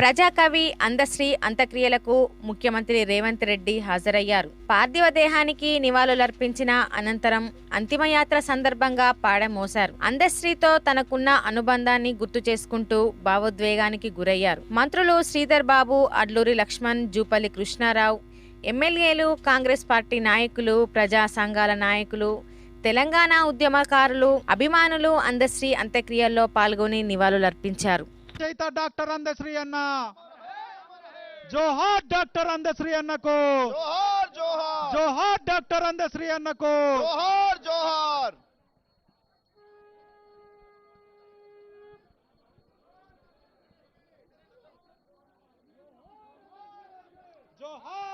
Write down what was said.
ప్రజాకవి అందశ్రీ అంత్యక్రియలకు ముఖ్యమంత్రి రేవంత్ రెడ్డి హాజరయ్యారు. పార్థివ దేహానికి నివాళులర్పించిన అనంతరం అంతిమయాత్ర సందర్భంగా పాడెం మోశారు. అందశ్రీతో తనకున్న అనుబంధాన్ని గుర్తు చేసుకుంటూ భావోద్వేగానికి గురయ్యారు. మంత్రులు శ్రీధర్ బాబు, అడ్లూరి లక్ష్మణ్, జూపల్లి కృష్ణారావు, ఎమ్మెల్యేలు, కాంగ్రెస్ పార్టీ నాయకులు, ప్రజా సంఘాల నాయకులు, తెలంగాణ ఉద్యమకారులు, అభిమానులు అందశ్రీ అంత్యక్రియల్లో పాల్గొని నివాళులర్పించారు. డాక్టర్ అందశ్రీ అన్న జోహార్, డాక్టర్ అందశ్రీ అన్నకు జోహార్ జోహార్, జోహార్ డాక్టర్ అందశ్రీ అన్నకు జోహార్ జోహార్. జోహార్